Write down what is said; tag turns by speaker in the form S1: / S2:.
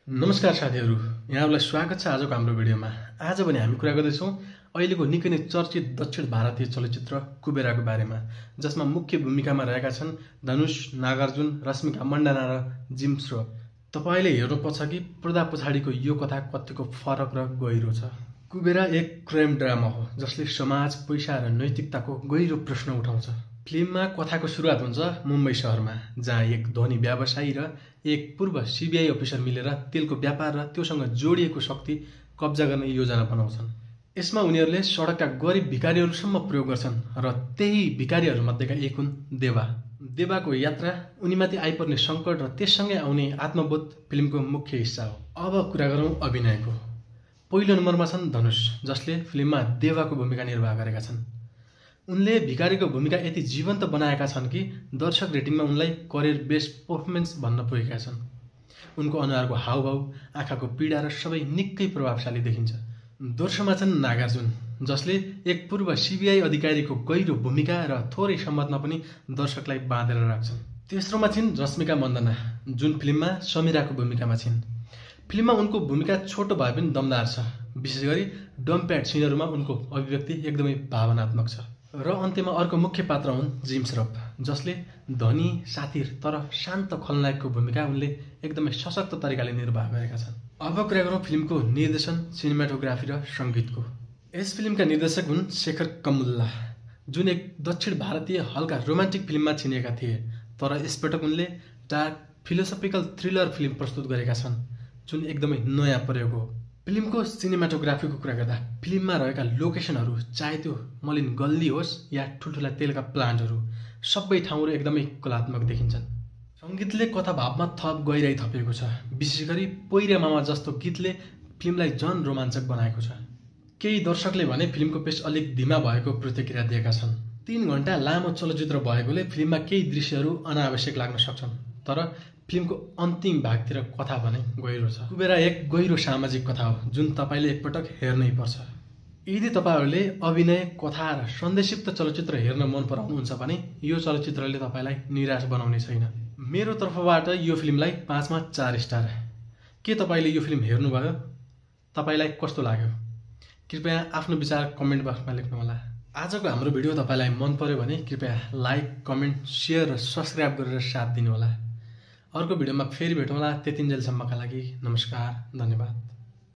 S1: नमस्कार साथीहरू, यहाँहरूलाई स्वागत छ आजको हाम्रो भिडियोमा। आज भने हामी कुरा गर्दैछौँ अहिलेको निकै नै चर्चित दक्षिण भारतीय चलचित्र कुबेराको बारेमा, जसमा मुख्य भूमिकामा रहेका छन् धनुष, नागार्जुन, रश्मिका मण्डना र जिम श्रोफ। तपाईले हेर्नुपर्छ कि पर्दा पछाडिको यो कथा कतिको फरक र गहिरो छ। कुबेरा एक क्राइम ड्रामा हो जसले समाज, पैसा र नैतिकताको गहिरो प्रश्न उठाउँछ। फिल्ममा कथाको सुरुवात हुन्छ मुम्बई शहरमा, जहाँ एक धनी व्यवसायी र एक पूर्व सीबीआई अफिसर मिलेर तेलको व्यापार र त्योसँग जोडिएको शक्ति कब्जा गर्ने योजना बनाउँछन्। यसमा उनीहरूले सडकका गरिब भिखारीहरूसम्म प्रयोग गर्छन् र त्यही भिखारीहरूमध्येका एक हुन् देवा। देवाको यात्रा, उनीमाथि आइपर्ने सङ्कट र त्यससँगै आउने आत्मबोध फिल्मको मुख्य हिस्सा हो। अब कुरा गरौँ अभिनयको। पहिलो नम्बरमा छन् धनुष, जसले फिल्ममा देवाको भूमिका निर्वाह गरेका छन्। उनले भिखारीको भूमिका यति जीवन्त बनाएका छन् कि दर्शक रेटिङमा उनलाई करियर बेस्ट पर्फर्मेन्स भन्न पुगेका छन्। उनको अनुहारको हावभाव, आँखाको पीडा र सबै निकै प्रभावशाली देखिन्छ। दोस्रोमा छन् नागार्जुन, जसले एक पूर्व सीबीआई अधिकारीको गहिरो भूमिका र थोरै सम्बन्धमा पनि दर्शकलाई बाँधेर राख्छन्। तेस्रोमा छिन् रश्मिका मण्डना, जुन फिल्ममा समीराको भूमिकामा छिन्। फिल्ममा उनको भूमिका छोटो भए पनि दमदार छ। विशेष गरी डम्प्याट सिनहरूमा उनको अभिव्यक्ति एकदमै भावनात्मक छ। र अन्त्यमा अर्को मुख्य पात्र हुन् जिम श्रोफ, जसले धनी, साथीर तर शान्त खलनायकको भूमिका उनले एकदमै सशक्त तरिकाले निर्वाह गरेका छन्। अब कुरा गरौँ फिल्मको निर्देशन, सिनेमाटोग्राफी र सङ्गीतको। यस फिल्मका निर्देशक हुन् शेखर कमुल्ला, जुन एक दक्षिण भारतीय हल्का रोमान्टिक फिल्ममा चिनिएका थिए, तर यसपटक उनले डार्क फिलोसफिकल थ्रिलर फिल्म प्रस्तुत गरेका छन्, जुन एकदमै नयाँ प्रयोग हो। फिल्मको सिनेमाटोग्राफीको कुरा गर्दा फिल्ममा रहेका लोकेसनहरू, चाहे त्यो मलिन गल्ली होस् या ठुल्ठुला तेलका प्लान्टहरू, सबै ठाउँहरू एकदमै कलात्मक देखिन्छन्। सङ्गीतले कथा भावमा थप गहिराई थपेको छ। विशेष गरी पैरा मामा जस्तो गीतले फिल्मलाई झन रोमाञ्चक बनाएको छ। केही दर्शकले भने फिल्मको पेस अलिक धीमा भएको प्रतिक्रिया दिएका छन्। 3 घण्टा लामो चलचित्र भएकोले फिल्ममा केही दृश्यहरू अनावश्यक लाग्न सक्छन्, तर फिल्मको अन्तिम भागतिर कथा भने गहिरो छ। कुबेरा एक गहिरो सामाजिक कथा हो, जुन तपाईले एकपटक हेर्नै पर्छ। यदि तपाईहरूले अभिनय, कथा र सन्देशयुक्त चलचित्र हेर्न मन पराउनुहुन्छ भने यो चलचित्रले तपाईँलाई निराश बनाउने छैन। मेरो तर्फबाट यो फिल्मलाई 5 मा 4 स्टार। के तपाईँले यो फिल्म हेर्नुभयो? तपाईँलाई कस्तो लाग्यो? कृपया आफ्नो विचार कमेन्ट बक्समा लेख्नुहोला। आजको हाम्रो भिडियो तपाईँलाई मन पर्यो भने कृपया लाइक, कमेन्ट, सेयर र सब्सक्राइब गरेर साथ दिनुहोला। अर्को भिडियोमा फेरि भेटौँला। त्यतिन्जेलसम्मका लागि नमस्कार, धन्यवाद।